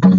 Yo,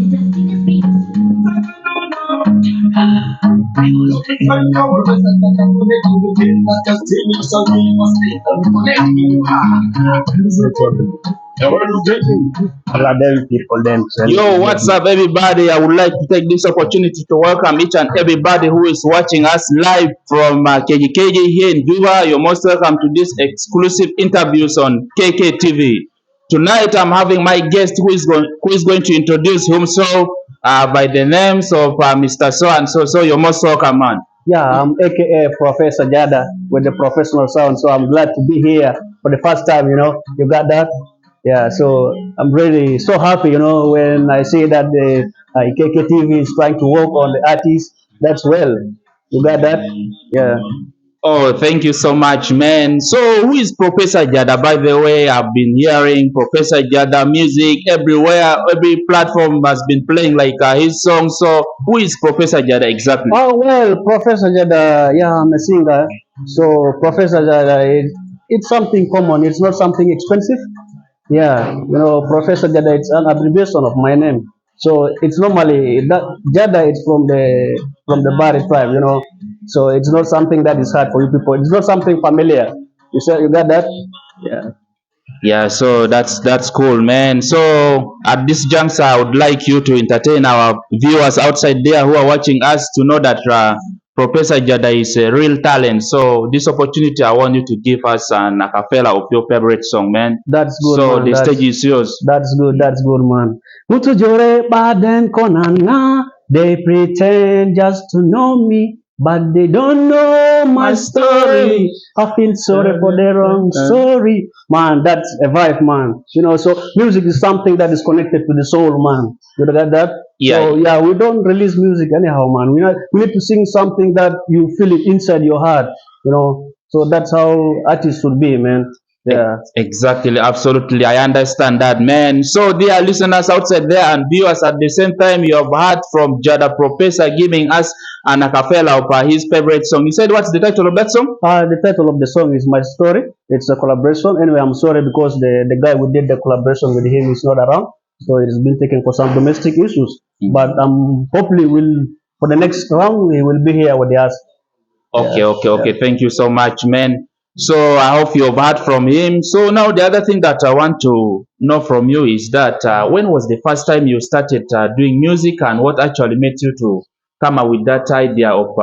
what's up, everybody? I would like to take this opportunity to welcome each and everybody who is watching us live from Kajo-Keji here in Juba. You're most welcome to this exclusive interviews on KK-TV. Tonight, I'm having my guest who is going to introduce himself by the names of Mr. So and so. So you're most welcome, man. Yeah, I'm AKA Professor Jada with the professional sound. So I'm glad to be here for the first time. You got that? Yeah. So I'm really so happy. When I see that the KKTV is trying to work on the artists. That's well. You got that? Yeah. Oh, thank you so much, man. So, who is Professor Jada? By the way, I've been hearing Professor Jada music everywhere. Every platform has been playing like his song. So, who is Professor Jada exactly? Oh well, Professor Jada. Yeah, I'm a singer. So Professor Jada, it's something common. It's not something expensive. Yeah, Professor Jada, it's an abbreviation of my name. So it's normally that Jada is from the Bari tribe. So it's not something that is hard for you people. It's not something familiar. You got that? Yeah. Yeah, so that's cool, man. So at this juncture, I would like you to entertain our viewers outside there who are watching us to know that Professor Jada is a real talent. So this opportunity, I want you to give us an acapella of your favorite song, man. That's good, So man. the stage is yours. That's good. That's good, man. Mutu jore baden konana. They pretend just to know me, but they don't know my story. I feel sorry for the wrong story, man. That's a vibe, man. So music is something that is connected to the soul, man. You got that? Yeah. So yeah, we don't release music anyhow, man. We need to sing something that you feel it inside your heart. So that's how artists should be, man. Yeah. Exactly, absolutely. I understand that, man. So, dear listeners outside there and viewers, at the same time, you have heard from Jada Professor giving us an acapella of his favorite song. He said, what's the title of that song? The title of the song is My Story. It's a collaboration. Anyway, I'm sorry because the guy who did the collaboration with him is not around. So it's been taken for some domestic issues. But hopefully for the next round, he will be here with us. Okay, okay. Thank you so much, man. So I hope you've heard from him. So now the other thing that I want to know from you is that when was the first time you started doing music, and what actually made you to come up with that idea of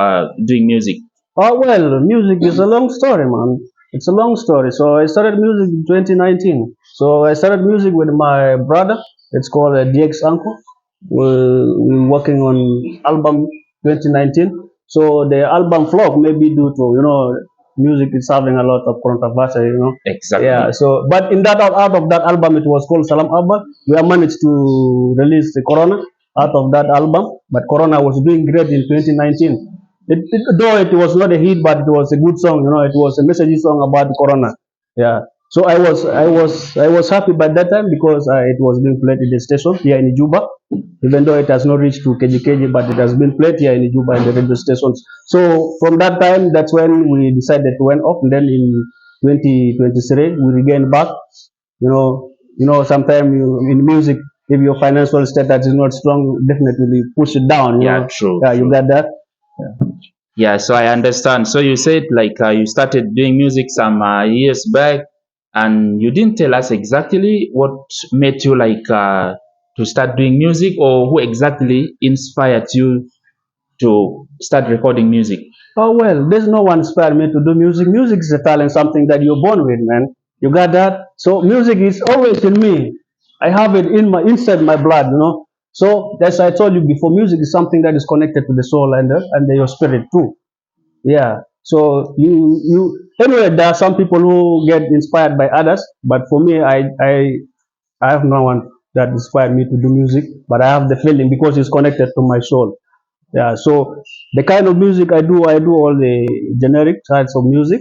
doing music? Oh well, music is a long story, man. It's a long story. So I started music in 2019. So I started music with my brother. It's called DX Uncle. We're working on album 2019. So the album flop maybe due to music is having a lot of controversy. Exactly. Yeah. So but in that out of that album, it was called Salam album. We have managed to release the Corona out of that album, but Corona was doing great in 2019. Though it was not a hit, but it was a good song. It was a message song about Corona. Yeah. So I was happy by that time because it was being played in the station here in Juba, even though it has not reached to KKC, but it has been played here in Juba in the radio stations. So from that time, that's when we decided to went off, and then in 2023 we regained back. Sometimes in music, if your financial status is not strong, definitely push it down. Yeah, true. Yeah, you got that. Yeah, so I understand. So you said like you started doing music some years back, and you didn't tell us exactly what made you like to start doing music, or who exactly inspired you to start recording music. Oh well, there's no one inspired me to do music. Music is a talent, something that you're born with, man. You got that? So music is always in me. I have it inside my blood. So as I told you before, music is something that is connected to the soul and your spirit too. Yeah. So you anyway, there are some people who get inspired by others, but for me, I have no one that inspired me to do music, but I have the feeling because it's connected to my soul. Yeah. So the kind of music I do all the generic types of music.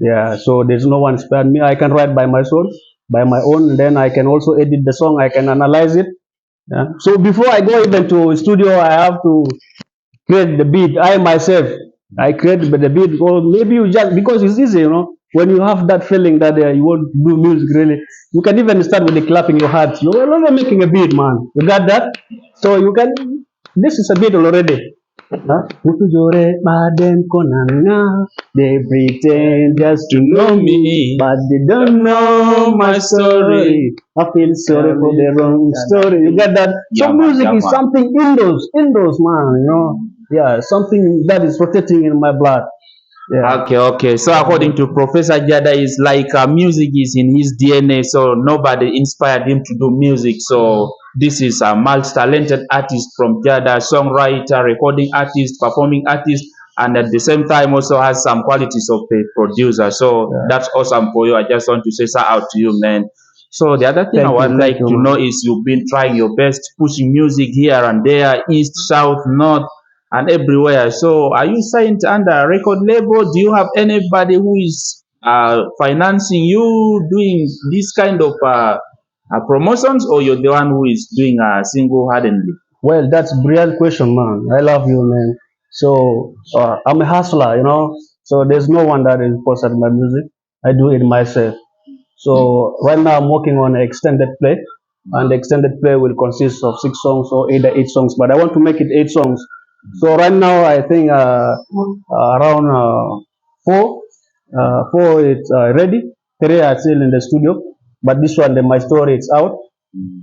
Yeah. So there's no one inspired me. I can write by my soul, by my own. Then I can also edit the song. I can analyze it. Yeah. So before I go even to studio, I have to create the beat. I myself, I create the beat. Or maybe you just because it's easy. When you have that feeling that you want to do music, really, you can even start with the clapping your heart. You're not making a beat, man. You got that? So you can. This is a bit already. Huh? Mutujore baden konanga. They pretend just to know me, but they don't know my story. I feel sorry for the wrong story. You get that? So music is something indoors, man. You know, yeah, something that is rotating in my blood. Yeah. Okay. So according to Professor Jada, is like music is in his DNA. So nobody inspired him to do music. So this is a multi-talented artist from Jada, songwriter, recording artist, performing artist, and at the same time also has some qualities of a producer. So that's awesome for you. I just want to say shout out to you, man. So the other thing I would like to know is you've been trying your best pushing music here and there, east, south, north, and everywhere. So are you signed under a record label? Do you have anybody who is financing you doing this kind of promotions, or you're the one who is doing single-handedly? Well, that's a brilliant question, man. I love you, man. So I'm a hustler, you know. So there's no one that is sponsored my music. I do it myself. So right now I'm working on an extended play, and the extended play will consist of 6 songs or either 8 songs. But I want to make it 8 songs. So right now I think around four, four is ready. 3 are still in the studio, but this one, my story, it's out.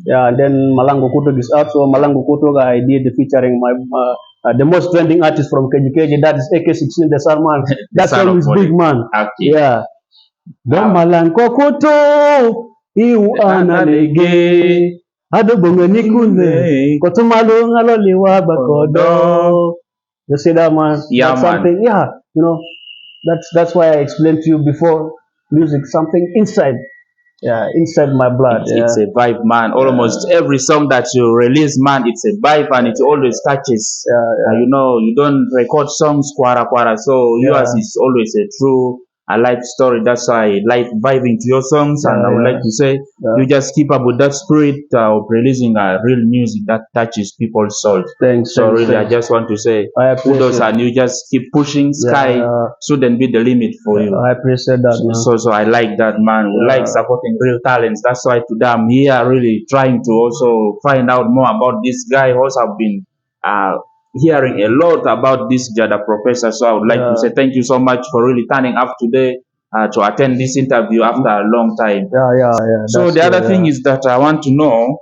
Yeah, and then Malango Kutog is out. So Malango Kutog, I did featuring my the most trending artist from KKC-TV, that is AK-16, the Sarman. That song is big, man. Okay. Yeah. Malango Kuto, iu analege, ado bonga nikune, kotumalo ngaloliwa bakodo. You see that, man? Yeah, that's man. Something, yeah, you know, that's why I explained to you before. Music, something inside. Yeah, inside my blood. It's a vibe, man. Almost every song that you release, man, it's a vibe and it always touches. You know, you don't record songs kwara kwara, so yours is always a true a life story. That's why I like vibing to your songs, and I would like to say you just keep up with that spirit of releasing real music that touches people's souls. Thanks. I just want to say kudos, and you just keep pushing. Sky shouldn't be the limit for you. I appreciate that, man. So I like that, man. We like supporting real talents. That's why today I'm here really trying to also find out more about this guy. Also, I've been hearing a lot about this Jada Professor. So I would like to say thank you so much for really turning up today to attend this interview after a long time. So the other thing is that I want to know,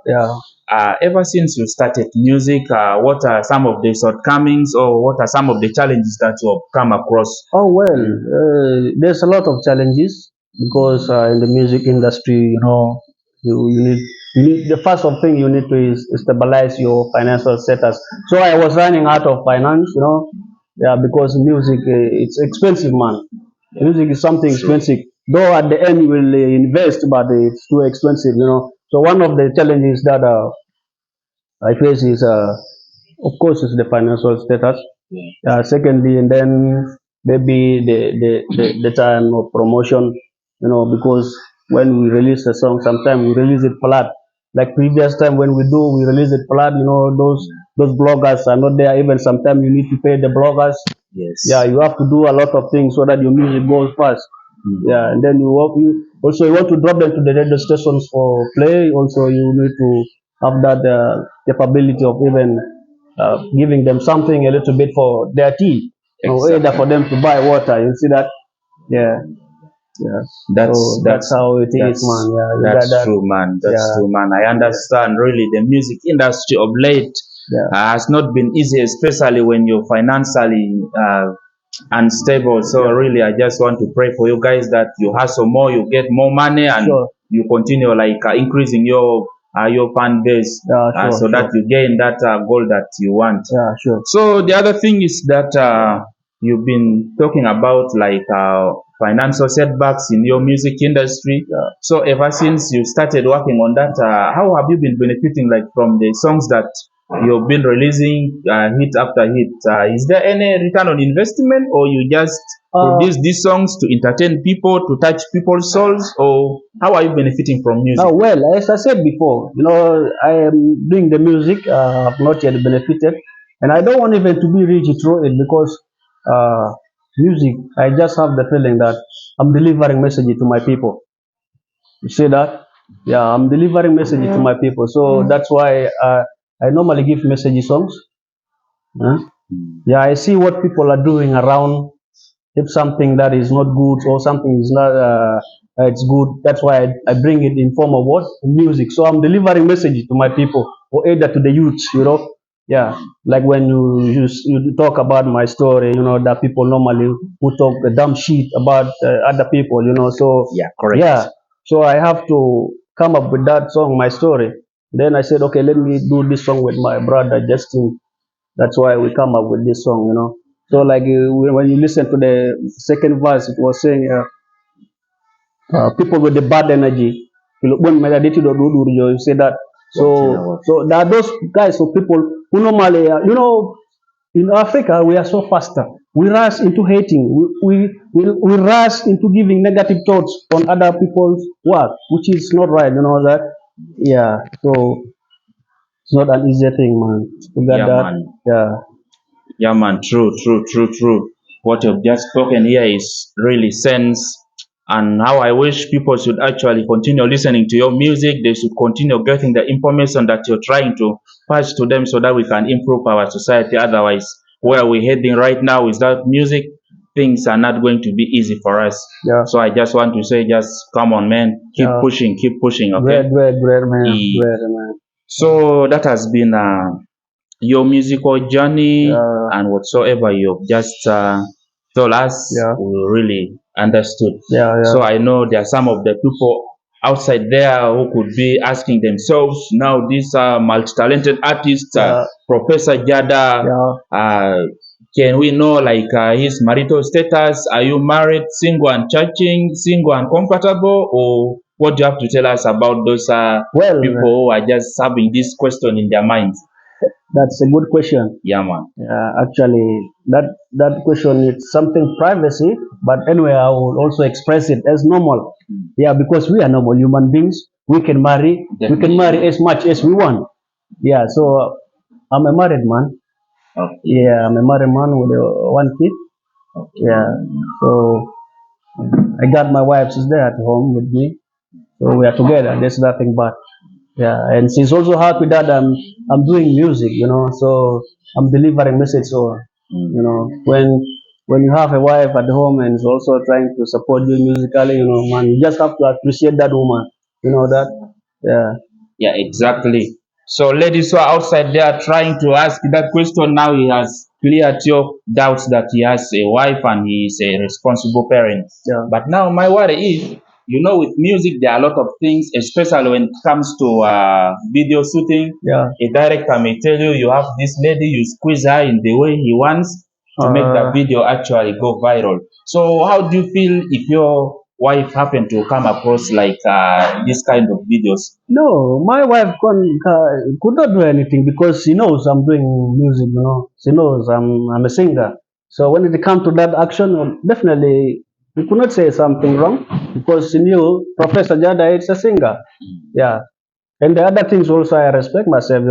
ever since you started music, what are some of the shortcomings, or what are some of the challenges that you have come across? Oh, well, there's a lot of challenges because in the music industry, you know, you need the first of thing you need to is stabilize your financial status. So I was running out of finance, you know, because music it's expensive, man. Music is something expensive. Though at the end you will invest, but it's too expensive, you know. So one of the challenges that I face is, of course, is the financial status. Secondly, and then maybe the time of promotion, you know, because when we release a song, sometimes we release it flat. Like previous time when we release it flat, you know, those bloggers are not there. Even sometimes you need to pay the bloggers. Yes. Yeah, you have to do a lot of things so that your music goes fast. Yeah, and then you want to drop them to the radio stations for play. Also, you need to have that capability of even giving them something a little bit for their tea, or either for them to buy water. You see that? Yeah. That's how it is, man. Yeah, that's true, man. That's true, man. I understand. Really, the music industry of late has not been easy, especially when you're financially unstable. So really, I just want to pray for you guys that you hustle more, you get more money, and you continue like increasing your fan base, so that you gain that goal that you want. So the other thing is that you've been talking about like financial setbacks in your music industry. So ever since you started working on that, how have you been benefiting like from the songs that you've been releasing hit after hit? Is there any return on investment, or you just produce these songs to entertain people, to touch people's souls, or how are you benefiting from music? Well, as I said before, you know, I am doing the music. I've not yet benefited, and I don't want even to be rich through it because music, I just have the feeling that I'm delivering message to my people. You see that? Yeah, I'm delivering message to my people. So that's why I normally give message songs. Yeah, I see what people are doing around. If something that is not good or something is not it's good, that's why I bring it in form of what music. So I'm delivering messages to my people, or either to the youths, yeah, like when you talk about my story, that people normally who talk the dumb shit about other people, so Yeah, correct. yeah, so I have to come up with that song, my story. Then I said, okay, let me do this song with my brother Justin. That's why we come up with this song. So like when you listen to the second verse, it was saying people with the bad energy. You say that. So there are those guys or people who normally, in Africa we are so faster. We rush into hating. We rush into giving negative thoughts on other people's work, which is not right. You know that. Yeah. So it's not an easy thing, man. To get Yeah, that. man. Yeah. Yeah, man. True. What you've just spoken here is really sense, and how I wish people should actually continue listening to your music. They should continue getting the information that you're trying to pass to them, so that we can improve our society. Otherwise, where we're heading right now without music, things are not going to be easy for us. Yeah. So I just want to say, just come on, man. Keep pushing. Okay. Great, man. Great, man. So that has been your musical journey, and whatsoever you've just told us, we really understood. So I know there are some of the people outside there who could be asking themselves, now this multi-talented artist, Professor Jada, can we know like his marital status? Are you married, single and churching, single and comfortable, or what do you have to tell us about those people who are just having this question in their minds? That's a good question. Yeah, man. Actually, that question is something privacy, but anyway, I will also express it as normal. Yeah, because we are normal human beings. We can marry. Definitely. We can marry as much as we want. Yeah, so I'm a married man. Okay. Yeah, I'm a married man with one kid. Okay. Yeah, so I got my wife. She's there at home with me. So we are together. There's nothing but. Yeah, and she's also happy that I'm doing music, so I'm delivering message. So when you have a wife at home and is also trying to support you musically, man, you just have to appreciate that woman. You know that. Yeah, exactly. So ladies who are outside there trying to ask that question, now he has cleared your doubts that he has a wife and he is a responsible parent. Yeah. But now my worry is, with music there are a lot of things, especially when it comes to video shooting. Yeah. A director may tell you, you have this lady, you squeeze her in the way he wants to make the video actually go viral. So how do you feel if your wife happened to come across like this kind of videos? No, my wife could not do anything because she knows I'm doing music. She knows I'm a singer. So when it comes to that action, definitely we could not say something wrong because she knew Professor Jada is a singer. Yeah, and the other things also I respect myself.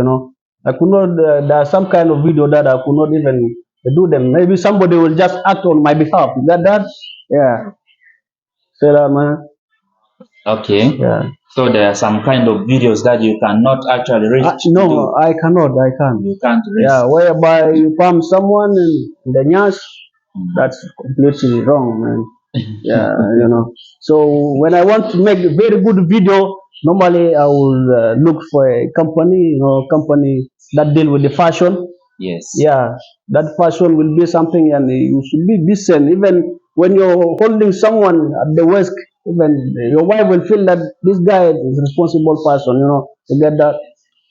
I could not. There are some kind of video that I could not even do them. Maybe somebody will just act on my behalf. That. Yeah. Say that, man. Okay. Yeah. So there are some kind of videos that you cannot actually reach. No, I cannot. I can't. You can't reach. Yeah, whereby you palm someone in the nyas, that's completely wrong, man. Yeah, So when I want to make a very good video, normally I will look for a company, company that deal with the fashion. Yes. Yeah, that fashion will be something, and you should be decent. Even when you're holding someone at the waist, even your wife will feel that this guy is a responsible person. To get that.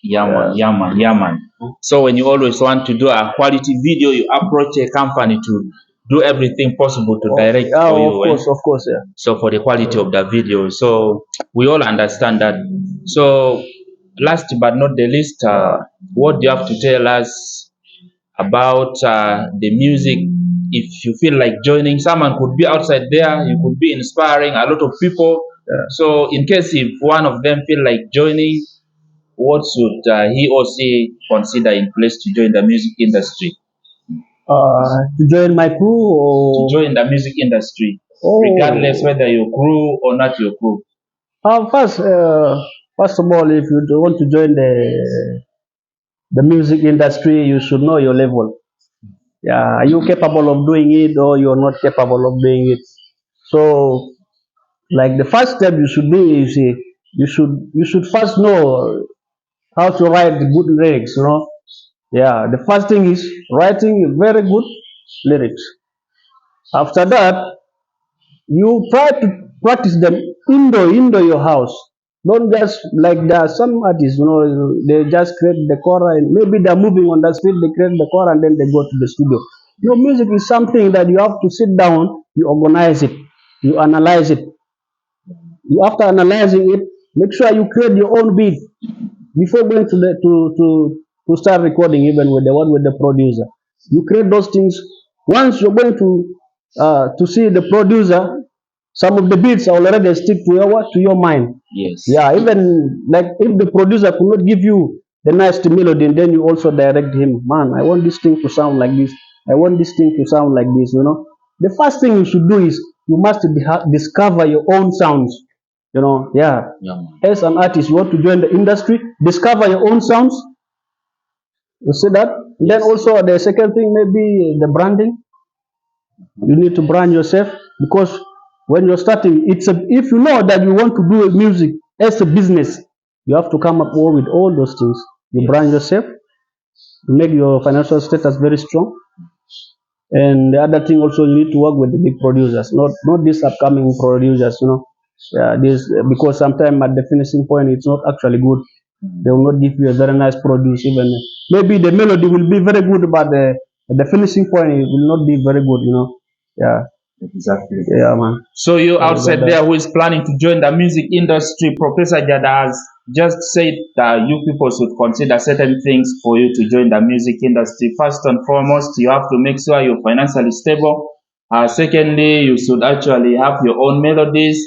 Yeah, man. So when you always want to do a quality video, you approach a company to do everything possible to direct for you. Of course, yeah. So for the quality of the video, so we all understand that. So last but not the least, what do you have to tell us about the music? If you feel like joining, someone could be outside there, you could be inspiring a lot of people. So in case if one of them feel like joining, what should he or she consider in place to join the music industry? To join my crew or To join the music industry, regardless whether your crew or not your crew. First of all, if you want to join the music industry, you should know your level. Yeah, are you capable of doing it or you're not capable of doing it? So, like the first step you should do is you should first know how to write good lyrics. Yeah, the first thing is writing very good lyrics. After that, you try to practice them indoor your house. Don't just like there are some artists, they just create the chorus and maybe they're moving on the street, they create the chorus and then they go to the studio. Music is something that you have to sit down, you organize it, you analyze it. After analyzing it, make sure you create your own beat before going to start recording, even with the one with the producer. You create those things. Once you're going to see the producer, some of the beats are already stick to your mind. Yes. Yeah, even like if the producer could not give you the nice melody, and then you also direct him, man, I want this thing to sound like this. I want this thing to sound like this. The first thing you should do is you must discover your own sounds. Yeah. Yeah. As an artist, you want to join the industry, discover your own sounds. You see that? Then also the second thing, maybe the branding. You need to brand yourself, because when you're starting, if you know that you want to do music as a business, you have to come up with all those things. You brand yourself, make your financial status very strong. And the other thing also, you need to work with the big producers, not these upcoming producers. Yeah, because sometimes at the finishing point, it's not actually good. They will not give you a very nice produce. Even maybe the melody will be very good, but the finishing point will not be very good. Yeah. Exactly. Yeah, man. So you outside there who is planning to join the music industry, Professor Jada has just said that you people should consider certain things for you to join the music industry. First and foremost, you have to make sure you're financially stable. Secondly, you should actually have your own melodies.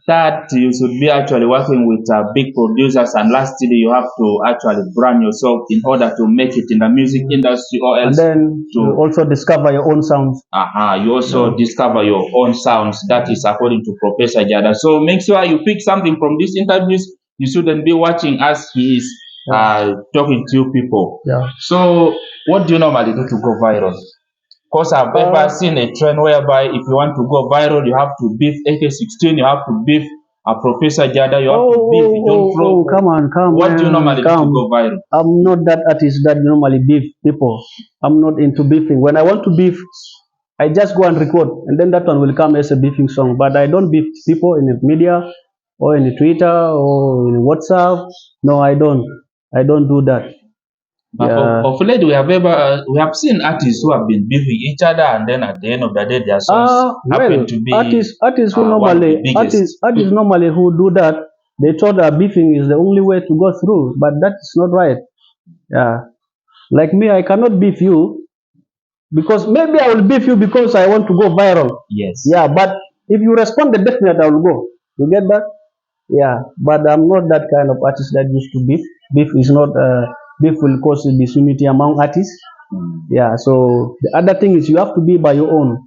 Third, you should be actually working with big producers, and lastly, you have to actually brand yourself in order to make it in the music industry, or else. And then you also discover your own sounds. You also discover your own sounds. That is according to Professor Jada. So make sure you pick something from these interviews. You shouldn't be watching as he is talking to you people. Yeah. So what do you normally do to go viral? Because I've ever seen a trend whereby if you want to go viral, you have to beef AK-16, you have to beef Professor Jada, you have to beef John Flo. Come on. What do you normally do to go viral? I'm not that artist that normally beef people. I'm not into beefing. When I want to beef, I just go and record, and then that one will come as a beefing song. But I don't beef people in the media or in Twitter or in WhatsApp. No, I don't. I don't do that. But of late, we have seen artists who have been beefing each other, and then at the end of the day, their songs happen to be artists who normally who do that. They thought that beefing is the only way to go through, but that's not right. Yeah, like me, I cannot beef you, because maybe I will beef you because I want to go viral. Yes. Yeah, but if you respond, the definite I will go. You get that? Yeah, but I'm not that kind of artist that used to beef. Beef is not. Beef will cause disunity among artists. Yeah. So the other thing is you have to be by your own.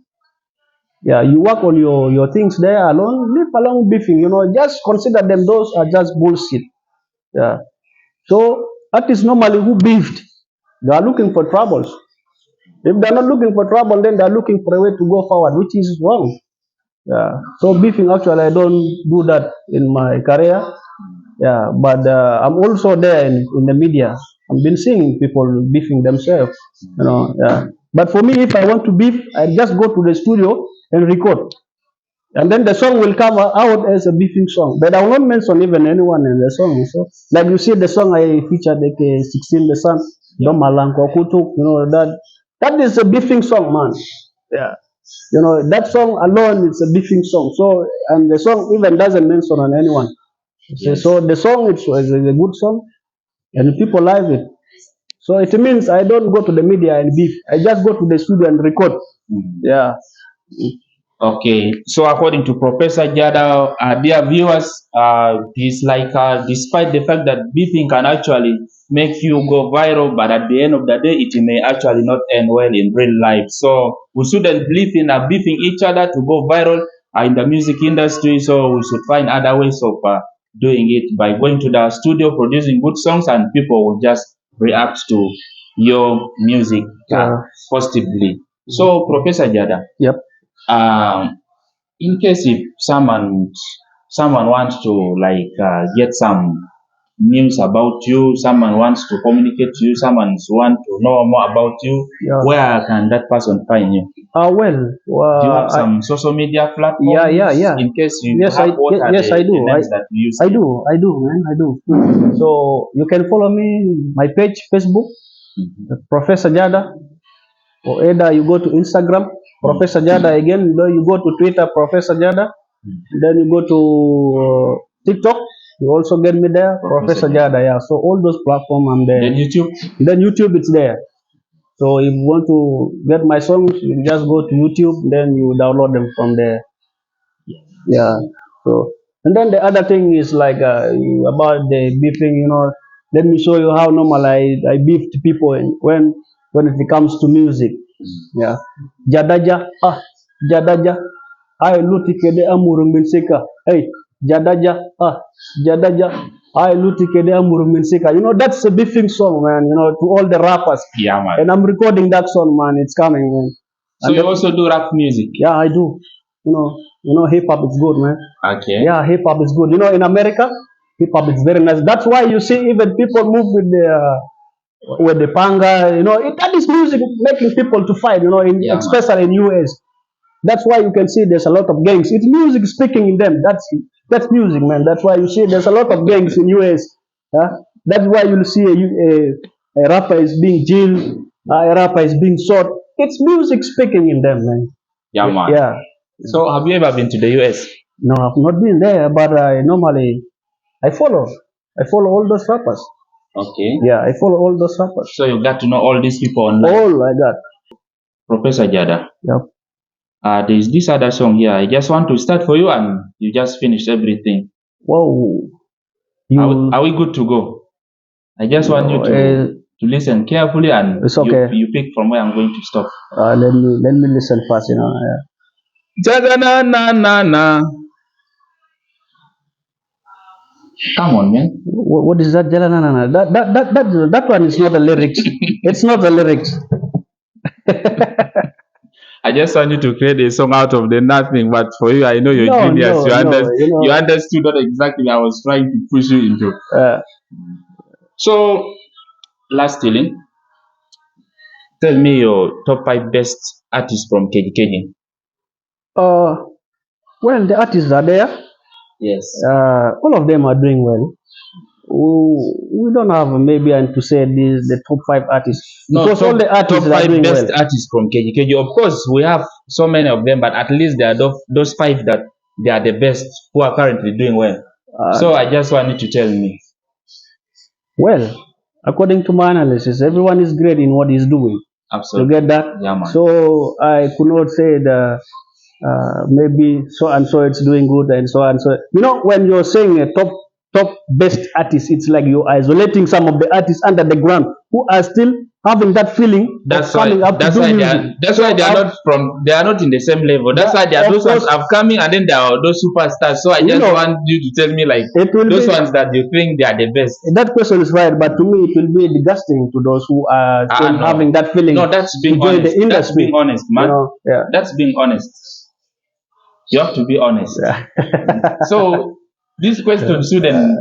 Yeah, you work on your things there alone. Leave alone beefing. Just consider them. Those are just bullshit. Yeah. So artists normally who beefed, they are looking for troubles. If they're not looking for trouble, then they're looking for a way to go forward, which is wrong. Yeah. So beefing, actually, I don't do that in my career. Yeah, but I'm also there in the media. I've been seeing people beefing themselves. Yeah. But for me, if I want to beef, I just go to the studio and record, and then the song will come out as a beefing song. But I will not mention even anyone in the song. So, like you see the song I featured, like 16 the Sun, Domalanko Kutu, that is a beefing song, man. Yeah. That song alone is a beefing song. So, and the song even doesn't mention on anyone. Yes. So the song is a good song, and people like it. So it means I don't go to the media and beef. I just go to the studio and record. Yeah. Okay. So according to Professor Jada, dear viewers, it's like despite the fact that beefing can actually make you go viral, but at the end of the day, it may actually not end well in real life. So we shouldn't believe in beefing each other to go viral in the music industry. So we should find other ways of doing it by going to the studio, producing good songs, and people will just react to your music positively. So, Professor Jada, Yep. in case if someone wants to get some news about you, someone wants to communicate to you, someone wants to know more about you, where can that person find you? Well, do you have some social media platforms? Yeah. In case you Yes, have, I do. I do, man. I do. So you can follow me, my page, Facebook, Professor Jada, or either you go to Instagram, Professor Jada again. Then you go to Twitter, Professor Jada. Then you go to TikTok. You also get me there, Professor Jada. Yeah. So all those platforms I'm there. Then YouTube, it's there. So if you want to get my songs, you just go to YouTube, then you download them from there. Yeah. So and then the other thing is like about the beefing. Let me show you how normal I beef to people when it comes to music. Yeah. Jadaja jadaja ay luti kede amuru min sika. Hey jadaja jadaja ay luti kede amuru min sika. That's a beefing song, man. To all the rappers. Yeah, man. And I'm recording that song, man. It's coming, man. So you also do rap music? Yeah, I do. Hip hop is good, man. Okay. Yeah, hip hop is good. In America, hip hop is very nice. That's why you see even people move with the panga. That is music making people to fight. Especially in US. That's why you can see there's a lot of gangs. It's music speaking in them. That's music, man. That's why you see there's a lot of gangs in US. That's why you'll see a rapper is being jailed, a rapper is being shot. It's music speaking in them, man. Yeah, man. Yeah. So have you ever been to the US? No, I've not been there, but normally I follow all those rappers. Okay. Yeah, I follow all those rappers. So you got to know all these people online. All I got. Professor Jada. Yep. There's this other song here. I just want to start for you, and you just finished everything. Whoa. Are we good to go? I just want you to listen carefully, and it's okay. You pick from where I'm going to stop. Let me listen first. Jada na na na na. Come on, man. What is that? Jada na na na. That one is not the lyrics. It's not the lyrics. I just want you to create a song out of the nothing, but for you, I know you're genius. You understood what exactly I was trying to push you into. So, lastly, tell me your top 5 best artists from KKC. Well, the artists are there. Yes. All of them are doing well. We don't have maybe to say the top 5 artists. No, because all the artists top 5 are doing best well. artists from KKC. Of course, we have so many of them, but at least there are those 5 that they are the best who are currently doing well. So I just want you to tell me. Well, according to my analysis, everyone is great in what he's doing. Absolutely. You get that? Yeah, man. So I could not say that maybe so and so it's doing good and so and so. When you're saying a top best artist, it's like you're isolating some of the artists under the ground who are still having that feeling. That's why they are not in the same level. That's why there are those ones upcoming, and then there are those superstars. So I just want you to tell me those ones that you think they are the best. That question is right, but to me it will be disgusting to those who are still having that feeling. No, that's being honest. The industry. That's being honest, man. That's being honest. You have to be honest. So this question shouldn't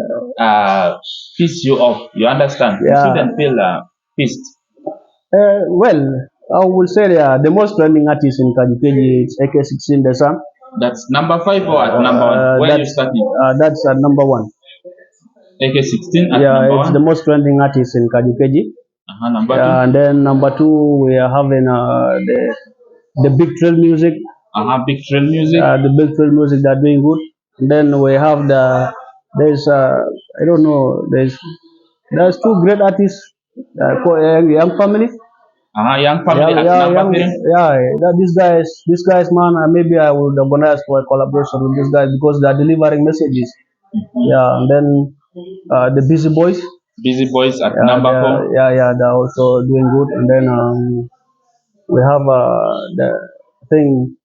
piss you off. You understand? You shouldn't feel pissed. Well, I will say the most trending artist in Kajo-Keji is KKC-TV, the Sun. That's number 5 or at number 1? Where are you starting? That's at number 1. KKC-TV 1? At Yeah, it's the most trending artist in Kajo-Keji. Number 2. And then number 2, we are having the Big Trail Music. Big Trail Music. The Big Trail Music, they're doing good. And then we have there's I don't know, there's 2 great artists, Young Family. Young Family at number 3. These guys, man, maybe I would organize for a collaboration with these guys because they are delivering messages. Yeah, and then the Busy Boys. Busy Boys at number 4. Yeah, they're also doing good. And then we have the thing.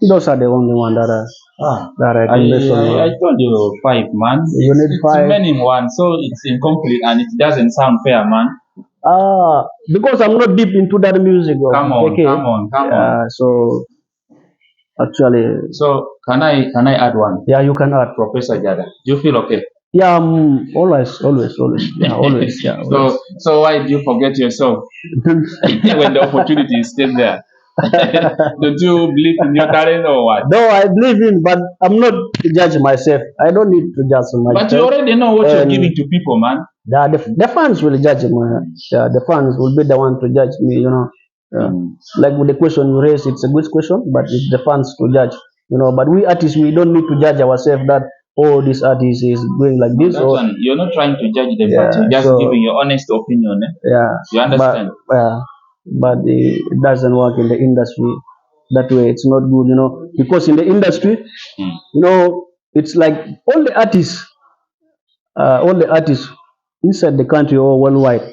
Those are the only one that I can based on. I told you 5, man. You need It's 5. remaining 1, so it's incomplete and it doesn't sound fair, man. Because I'm not deep into that music. Come on. So actually. So can I add one? Yeah, you can add. Professor Jada, do you feel okay? Yeah, always. Yeah, always. Yeah. Always. So why do you forget yourself when the opportunity is still there? Don't you believe in your talent or what? No, I believe in, but I'm not to judge myself. I don't need to judge myself. But you already know what you're giving to people, man. The fans will judge me. Yeah, the fans will be the one to judge me. Like with the question you raised, it's a good question, but it's the fans to judge. But we artists, we don't need to judge ourselves that this artist is doing like this. You're not trying to judge them, but you're just giving your honest opinion. Yeah, you understand? But it doesn't work in the industry that way. It's not good, because in the industry, it's like all the artists inside the country or worldwide,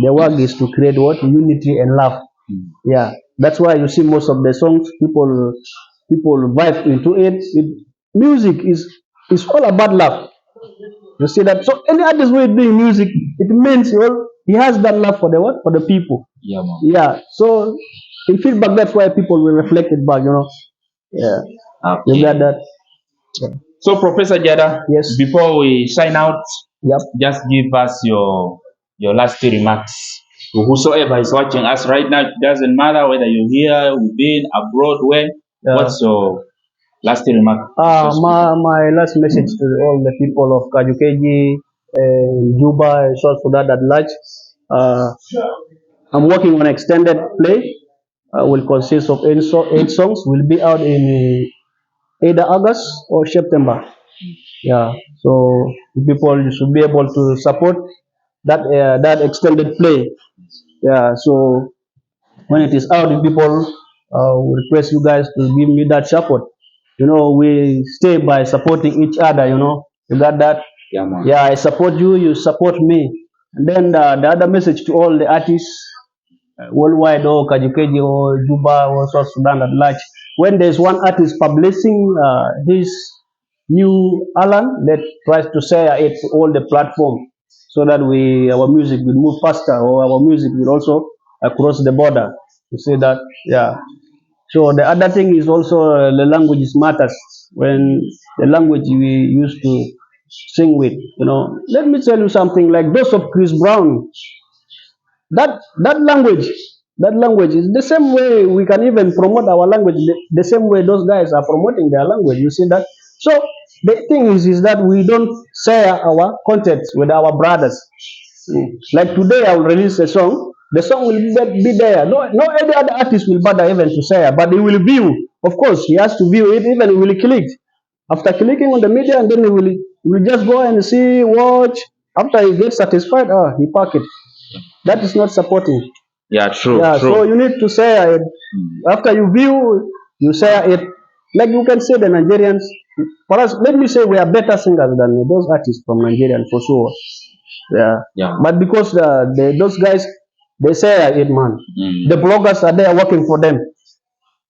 their work is to create what? Unity and love. Yeah, that's why you see most of the songs people vibe into it. Music is all about love. You see that? So any artist who is doing music, it means he has that love for the people. Yeah, man. Yeah. So in feedback, that's why people will reflect it back. Yeah. Okay. You got that? Yeah. So Professor Jada, yes. Before we sign out, yep. Just give us your last remarks to whosoever is watching us right now. It doesn't matter whether you're here, within, abroad, where. What's your last remark? My last message to all the people of Kajo-Keji, Juba, and South Sudan at large. I'm working on extended play. Will consist of 8 songs. Will be out in either August or September. Yeah. So people should be able to support that extended play. Yeah. So when it is out, people request you guys to give me that support. We stay by supporting each other. You got that? Yeah, man. Yeah, I support you. You support me. And then the other message to all the artists worldwide, or Kajo-Keji, or Juba, or South Sudan at large. When there's one artist publishing his new album, let's try to share it to all the platform so that our music will move faster, or our music will also cross the border. You see that? Yeah. So the other thing is also the languages matters. When the language we used to sing with, let me tell you something. Like those of Chris Brown, that language is the same way we can even promote our language. The same way those guys are promoting their language. You see that? So the thing is that we don't share our content with our brothers. Like today, I will release a song. The song will be there. No any other artist will bother even to share, but he will view. Of course, he has to view it. Even he will click. After clicking on the media, and then he will just go and see, watch. After he gets satisfied, he pack it. That is not supporting. Yeah, true. Yeah, true. So you need to share it. After you view, you share it. Like you can say the Nigerians. For us, let me say we are better singers than those artists from Nigeria for sure. Yeah. But because those guys, they share it, man. The bloggers are there working for them.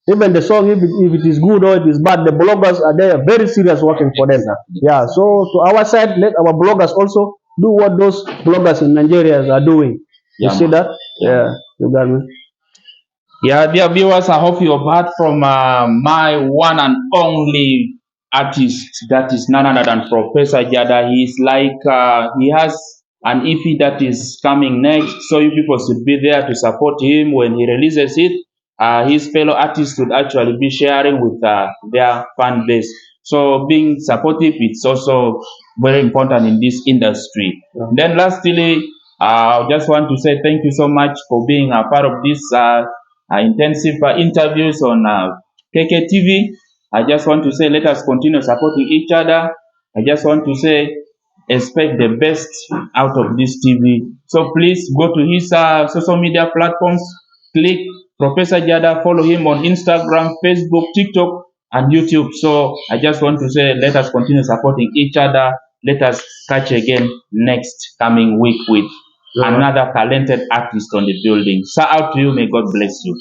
Even the song, if it is good or it is bad, the bloggers are there very serious working for them. Yeah. So to our side, let our bloggers also do what those bloggers in Nigeria are doing. You see that? Yeah, you got me. Yeah, dear viewers, I hope you have heard from my one and only artist, that is none other than Professor Jada. He's like, he has an EP that is coming next, so you people should be there to support him when he releases it. His fellow artists would actually be sharing with their fan base. So being supportive, it's also very important in this industry. Yeah. Then lastly, I just want to say thank you so much for being a part of this intensive interviews on KK-TV. I just want to say let us continue supporting each other. I just want to say expect the best out of this TV. So please go to his social media platforms, click Professor Jada, follow him on Instagram, Facebook, TikTok, and YouTube. So I just want to say let us continue supporting each other. Let us catch again next coming week with another talented artist on the building. So out to you. May God bless you.